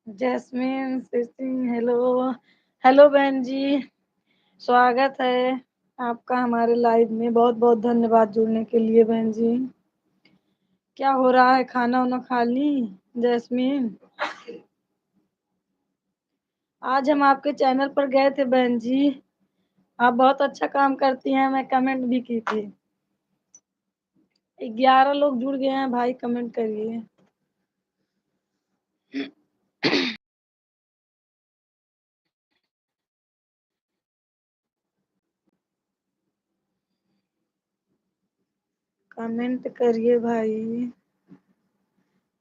Jasmine Singh, hello. Hello बहन जी, स्वागत है आपका हमारे लाइव में। बहुत बहुत धन्यवाद जुड़ने के लिए बहन जी। क्या हो रहा है, खाना वाना खा ली जैस्मिन? आज हम आपके चैनल पर गए थे बहन जी। आप बहुत अच्छा काम करती हैं, मैं कमेंट भी की थी। 11 लोग जुड़ गए हैं भाई, कमेंट करिए। कमेंट करिए भाई।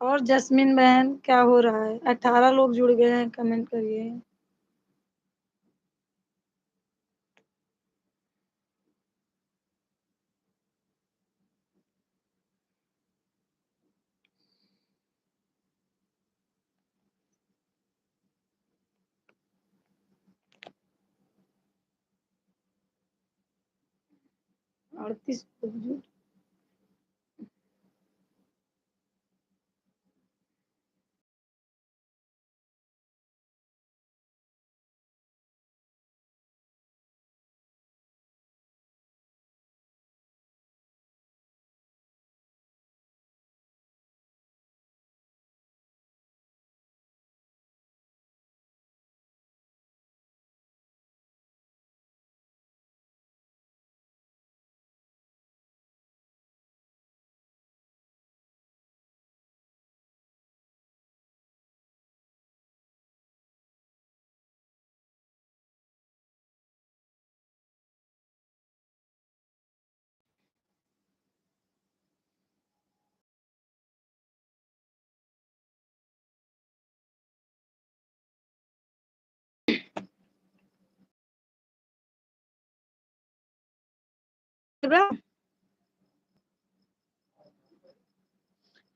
और जस्मिन बहन क्या हो रहा है? 18 लोग जुड़ गए हैं, कमेंट करिए। अड़तीस लोग जुड़।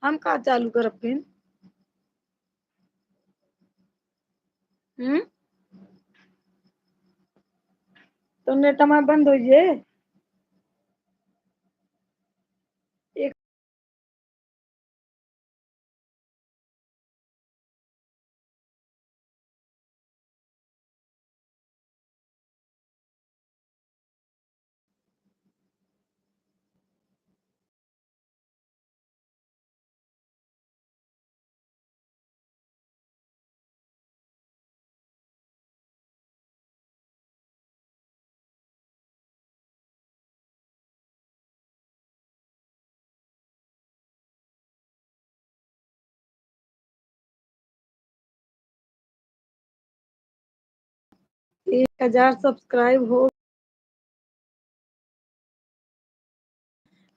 हम कहा चालू करब फिर? हम्म। तो नेट हमारा बंद हो जे। एक एक हजार सब्सक्राइब हो।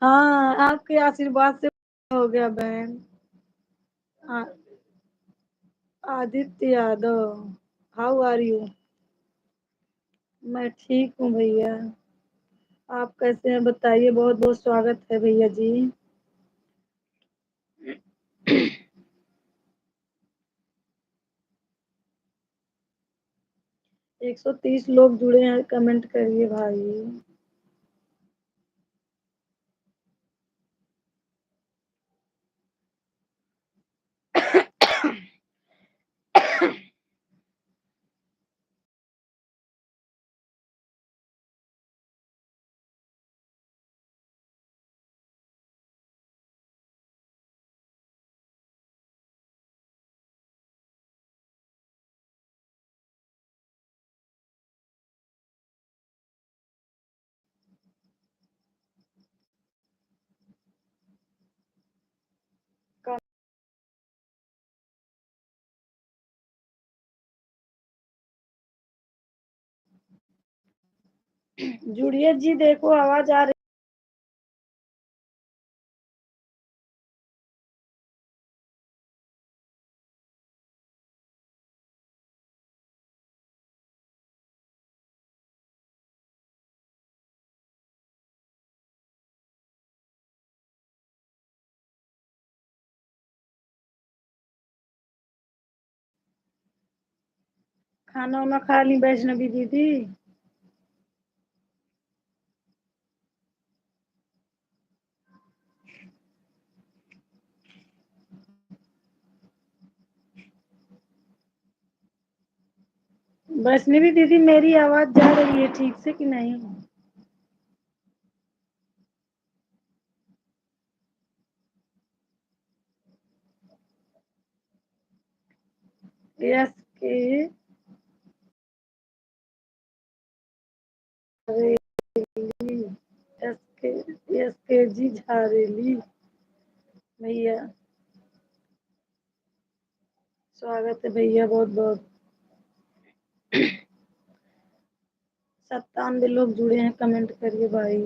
हाँ, आपके आशीर्वाद से हो गया बहन। आ- आदित्य यादव, हाउ आर यू? मैं ठीक हूँ भैया। आप कैसे हैं बताइए? बहुत बहुत स्वागत है भैया जी। 130 लोग जुड़े हैं, कमेंट करिए भाई। जुड़िए जी, देखो आवाज आ रही। खाना वाना खा ली वैष्णवी दीदी? वैष्णवी दीदी, मेरी आवाज जा रही है ठीक से कि नहीं? यस के झारेली, एस के एस के जी झारेली भैया, स्वागत है भैया, बहुत बहुत। 97 लोग जुड़े हैं, कमेंट करिए भाई।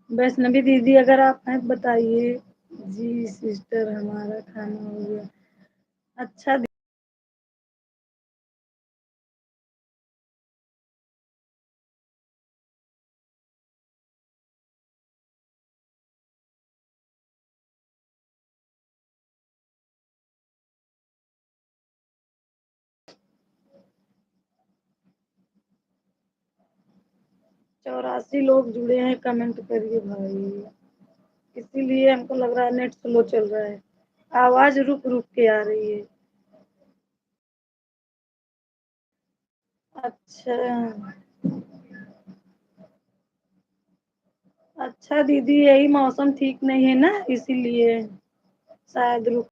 वैष्णवी दीदी, अगर आप हैं तो बताइए। जी सिस्टर, हमारा खाना हो गया। अच्छा चौरासी लोग जुड़े हैं, कमेंट करिए भाई। इसीलिए हमको लग रहा है नेट स्लो चल रहा है, आवाज रुक रुक के आ रही है। अच्छा अच्छा दीदी, यही मौसम ठीक नहीं है ना, इसीलिए शायद रुक।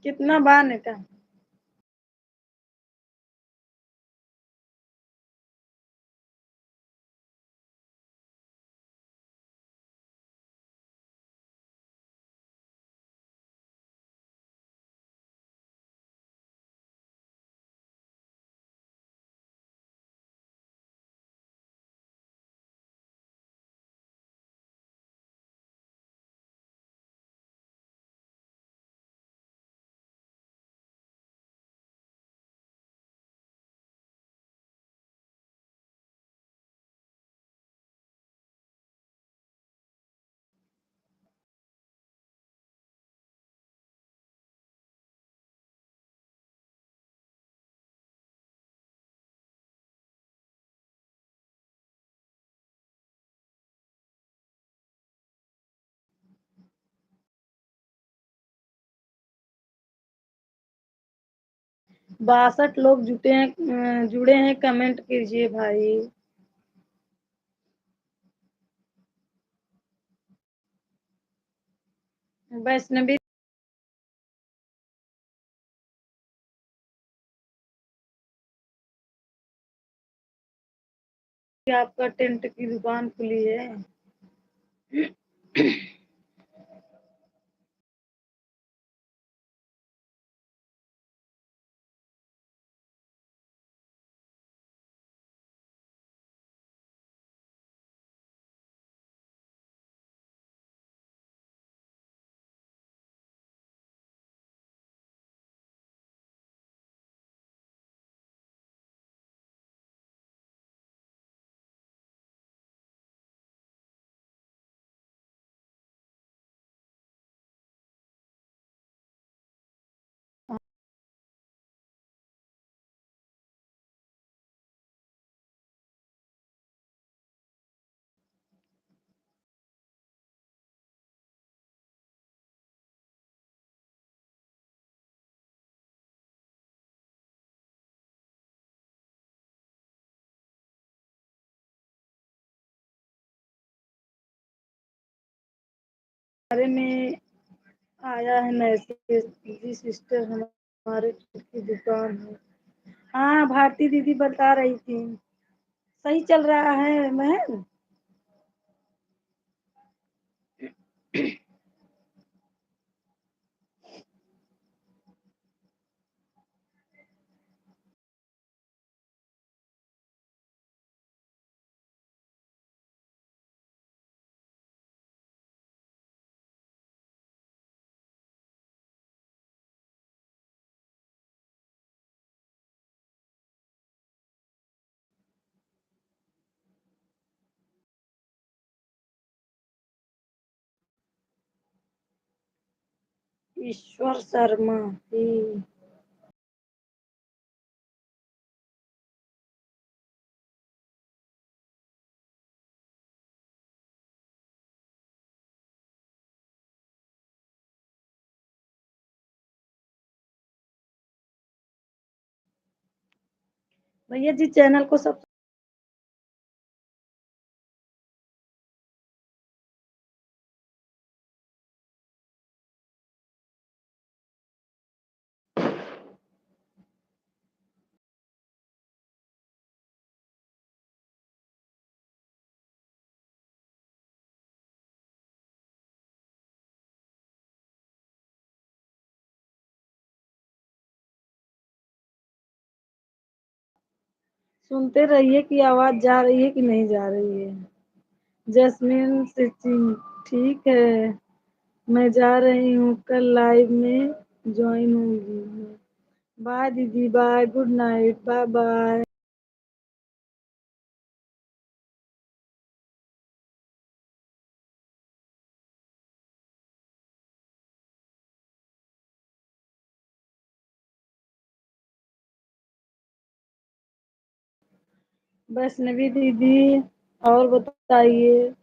कितना बार नेटा? बासठ लोग जुड़े हैं, कमेंट कीजिए भाई। वैष्णवी, आपका टेंट की दुकान खुली है? बारे में आया है मैसेज, जी सिस्टर, हमारे टेंट की दुकान है। हाँ, भारती दीदी बता रही थी, सही चल रहा है महल। ईश्वर शर्मा ही। भैया जी चैनल को सब सुनते रहिए कि आवाज जा रही है कि नहीं जा रही है। जैस्मीन से ठीक है। मैं जा रही हूँ कल लाइव में ज्वाइन होंगी। बाय दीदी, बाय, गुड नाइट, बाय बाय। वैष्णवी दीदी और बताइए।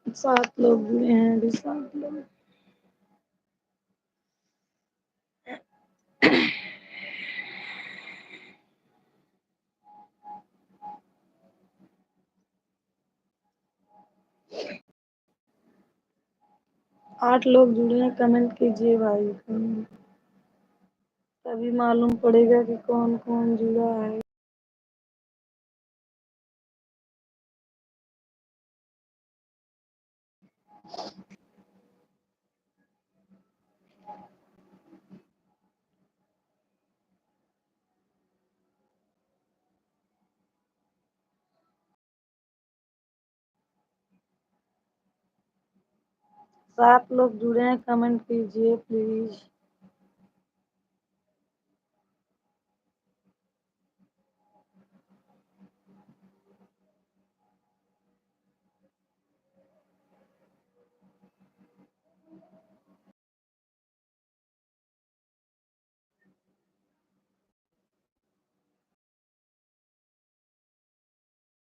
7 लोग जुड़े हैं, अभी 7 लोग। 8 लोग जुड़े हैं, कमेंट कीजिए भाई। तभी मालूम पड़ेगा कि कौन कौन जुड़ा है। सात लोग जुड़े हैं, कमेंट कीजिए प्लीज।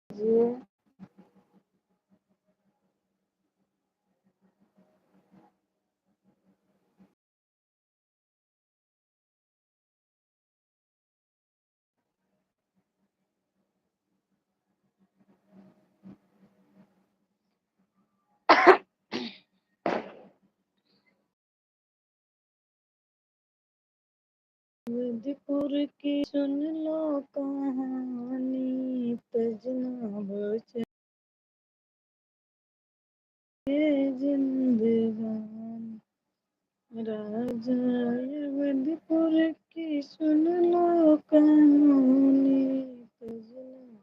ये मधुपुर की सुन लो कहानी, तजना बचे जिंदगानी। राजा मधुपुर की सुन लो कहानी, तजना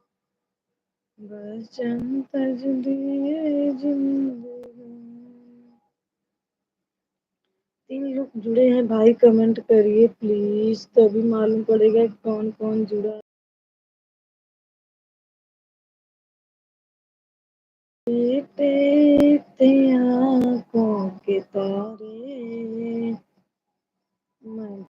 बचन तज दिए जिंदगानी। 3 लोग जुड़े हैं भाई, कमेंट करिए प्लीज, तभी मालूम पड़ेगा कि कौन कौन जुड़ा है। देखते आँखों के तारे, मैं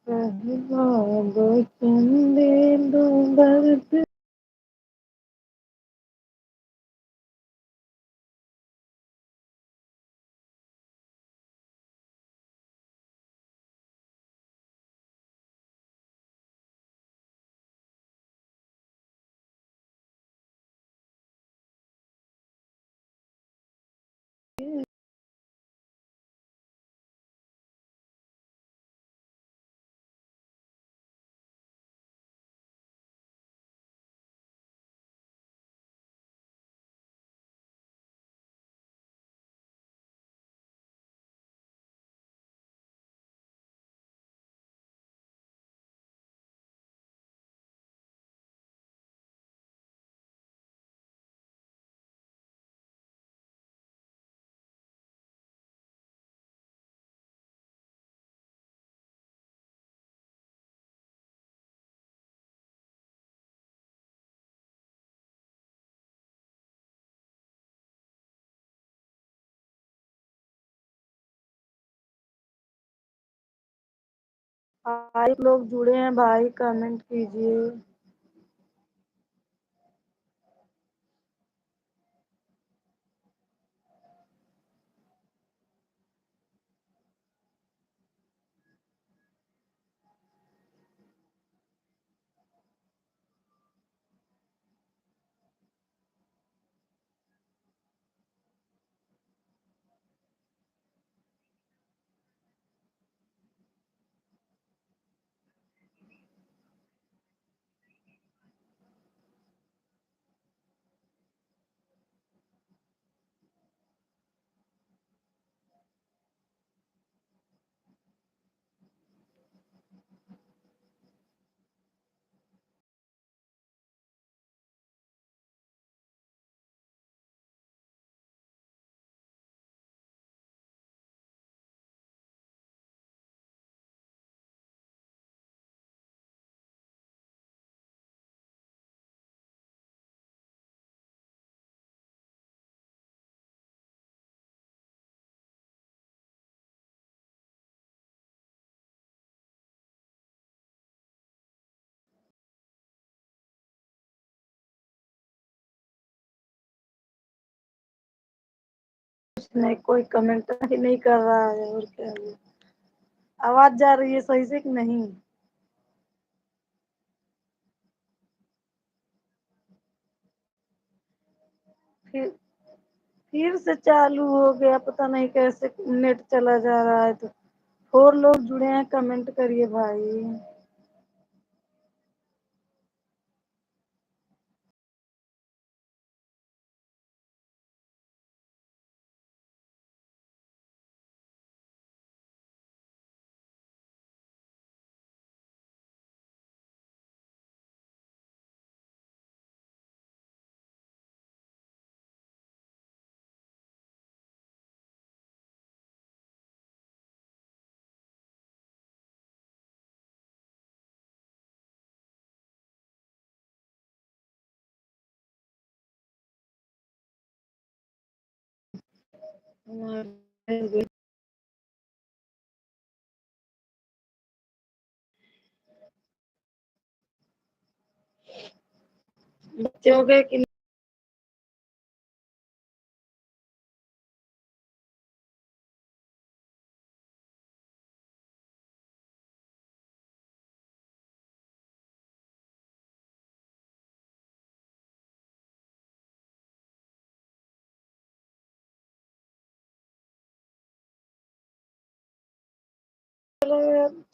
पहला वचन दे दो दर्द भाई लोग जुड़े हैं भाई, कमेंट कीजिए। कुछ नहीं, कोई कमेंट ही नहीं कर रहा है, और क्या है। आवाज जा रही है सही से कि नहीं? फिर फिर से चालू हो गया, पता नहीं कैसे नेट चला जा रहा है। तो और लोग जुड़े हैं, कमेंट करिए भाई। हमारे बच्चे हो गए कि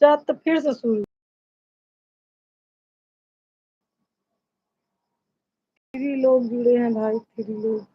जा तो फिर से शुरू। फ्री लोग जुड़े हैं भाई, फ्री लोग।